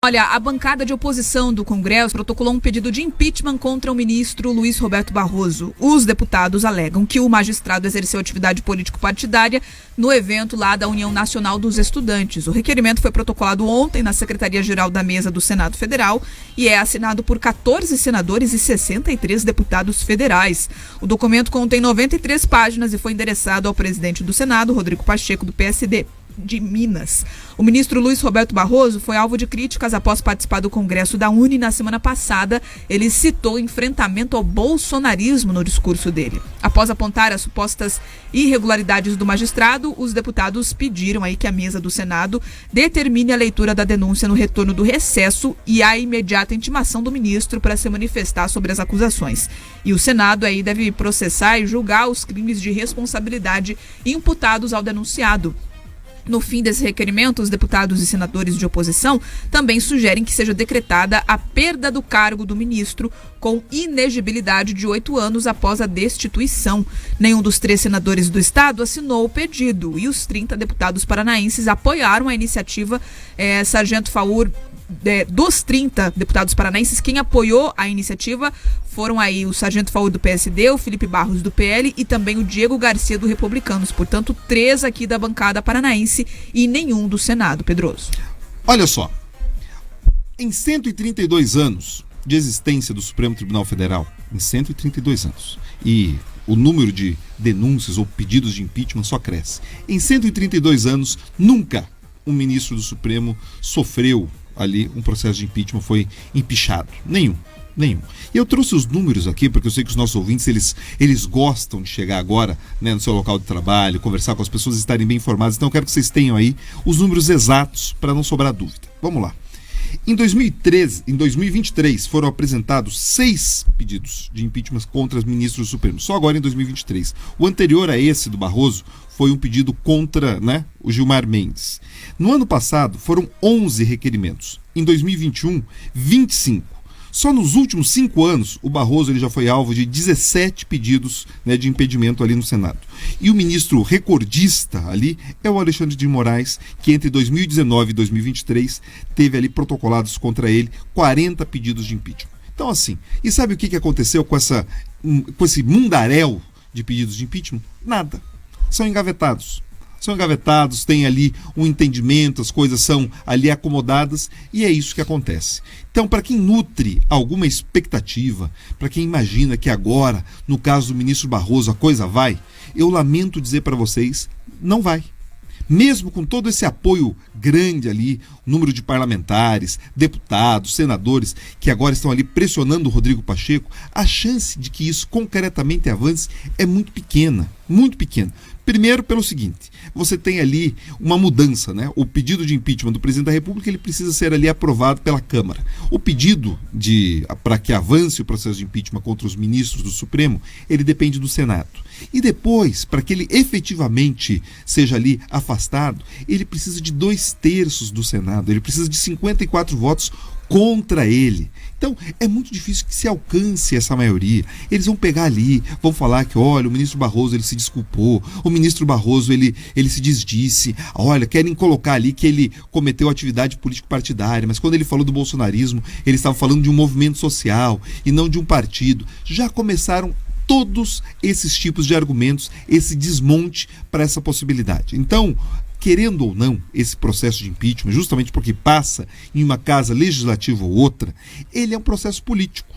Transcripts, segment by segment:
Olha, a bancada de oposição do Congresso protocolou um pedido de impeachment contra o ministro Luiz Roberto Barroso. Os deputados alegam que o magistrado exerceu atividade político-partidária no evento lá da União Nacional dos Estudantes. O requerimento foi protocolado ontem na Secretaria-Geral da Mesa do Senado Federal e é assinado por 14 senadores e 63 deputados federais. O documento contém 93 páginas e foi endereçado ao presidente do Senado, Rodrigo Pacheco, do PSD de Minas. O ministro Luiz Roberto Barroso foi alvo de críticas após participar do Congresso da Uni na semana passada. Ele citou enfrentamento ao bolsonarismo no discurso dele. Após apontar as supostas irregularidades do magistrado, os deputados pediram aí que a mesa do Senado determine a leitura da denúncia no retorno do recesso e a imediata intimação do ministro para se manifestar sobre as acusações. E o Senado aí deve processar e julgar os crimes de responsabilidade imputados ao denunciado. No fim desse requerimento, os deputados e senadores de oposição também sugerem que seja decretada a perda do cargo do ministro com inegibilidade de 8 anos após a destituição. Nenhum dos 3 senadores do estado assinou o pedido e os 30 deputados paranaenses apoiaram a iniciativa. Sargento Faur, dos 30 deputados paranaenses, quem apoiou a iniciativa foram aí o Sargento Faur do PSD, o Felipe Barros do PL e também o Diego Garcia do Republicanos. Portanto, 3 aqui da bancada paranaense e nenhum do Senado, Pedroso. Olha só, em 132 anos de existência do Supremo Tribunal Federal, em 132 anos, e o número de denúncias ou pedidos de impeachment só cresce. Em 132 anos, nunca um ministro do Supremo sofreu ali um processo de impeachment, foi empichado. Nenhum. E eu trouxe os números aqui, porque eu sei que os nossos ouvintes, eles gostam de chegar agora, né, no seu local de trabalho, conversar com as pessoas, estarem bem informadas. Então eu quero que vocês tenham aí os números exatos para não sobrar dúvida. Vamos lá. Em 2023, foram apresentados 6 pedidos de impeachment contra os ministros do Supremo. Só agora em 2023. O anterior a esse do Barroso foi um pedido contra, né, o Gilmar Mendes. No ano passado, foram 11 requerimentos. Em 2021, 25. Só nos últimos 5 anos, o Barroso ele já foi alvo de 17 pedidos, né, de impedimento ali no Senado. E o ministro recordista ali é o Alexandre de Moraes, que entre 2019 e 2023 teve ali protocolados contra ele 40 pedidos de impeachment. Então assim, e sabe o que aconteceu com esse mundaréu de pedidos de impeachment? Nada. São engavetados, tem ali um entendimento, as coisas são ali acomodadas e é isso que acontece. Então, para quem nutre alguma expectativa, para quem imagina que agora, no caso do ministro Barroso, a coisa vai, eu lamento dizer para vocês, não vai. Mesmo com todo esse apoio grande ali, o número de parlamentares, deputados, senadores, que agora estão ali pressionando o Rodrigo Pacheco, a chance de que isso concretamente avance é muito pequena, muito pequena. Primeiro pelo seguinte, você tem ali uma mudança, né? O pedido de impeachment do presidente da República, ele precisa ser ali aprovado pela Câmara. O pedido para que avance o processo de impeachment contra os ministros do Supremo, ele depende do Senado. E depois, para que ele efetivamente seja ali afastado, ele precisa de 2/3 do Senado, ele precisa de 54 votos contra ele. Então, é muito difícil que se alcance essa maioria. Eles vão pegar ali, vão falar que, olha, o ministro Barroso, ele se desculpou, o ministro Barroso, ele se desdisse, olha, querem colocar ali que ele cometeu atividade político-partidária, mas quando ele falou do bolsonarismo, ele estava falando de um movimento social e não de um partido. Já começaram todos esses tipos de argumentos, esse desmonte para essa possibilidade. Então, querendo ou não, esse processo de impeachment, justamente porque passa em uma casa legislativa ou outra, ele é um processo político.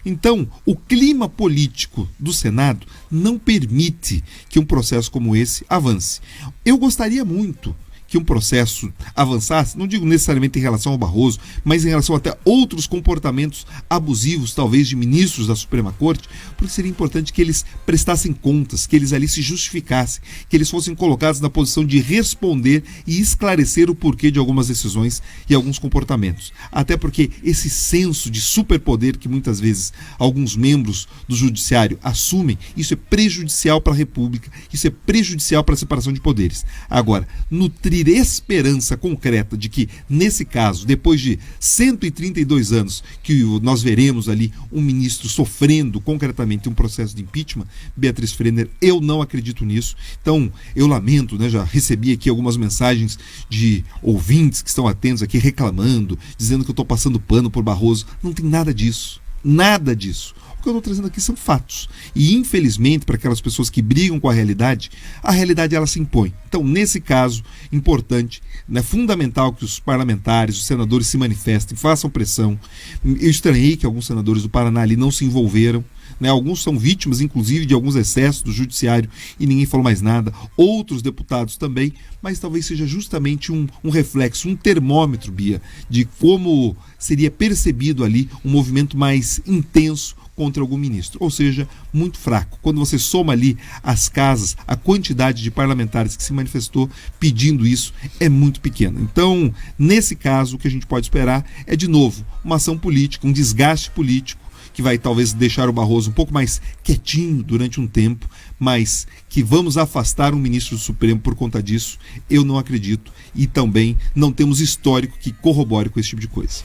Então, o clima político do Senado não permite que um processo como esse avance. Eu gostaria muito que um processo avançasse, não digo necessariamente em relação ao Barroso, mas em relação até a outros comportamentos abusivos, talvez, de ministros da Suprema Corte, porque seria importante que eles prestassem contas, que eles ali se justificassem, que eles fossem colocados na posição de responder e esclarecer o porquê de algumas decisões e alguns comportamentos. Até porque esse senso de superpoder que muitas vezes alguns membros do Judiciário assumem, isso é prejudicial para a República, isso é prejudicial para a separação de poderes. Agora, nutrir nutrir esperança concreta de que, nesse caso, depois de 132 anos, que nós veremos ali um ministro sofrendo concretamente um processo de impeachment, Beatriz Frenner, eu não acredito nisso. Então, eu lamento, né, já recebi aqui algumas mensagens de ouvintes que estão atentos aqui reclamando, dizendo que eu estou passando pano por Barroso. Não tem nada disso. Nada disso. O que eu estou trazendo aqui são fatos. E, infelizmente, para aquelas pessoas que brigam com a realidade ela se impõe. Então, nesse caso, importante, é fundamental que os parlamentares, os senadores se manifestem, façam pressão. Eu estranhei que alguns senadores do Paraná ali não se envolveram. Né? Alguns são vítimas, inclusive, de alguns excessos do judiciário e ninguém falou mais nada. Outros deputados também, mas talvez seja justamente um reflexo, um termômetro, Bia, de como seria percebido ali um movimento mais intenso contra algum ministro, ou seja, muito fraco. Quando você soma ali as casas, a quantidade de parlamentares que se manifestou pedindo isso é muito pequena. Então, nesse caso, o que a gente pode esperar é, de novo, uma ação política, um desgaste político, que vai talvez deixar o Barroso um pouco mais quietinho durante um tempo, mas que vamos afastar um ministro do Supremo por conta disso, eu não acredito, e também não temos histórico que corrobore com esse tipo de coisa.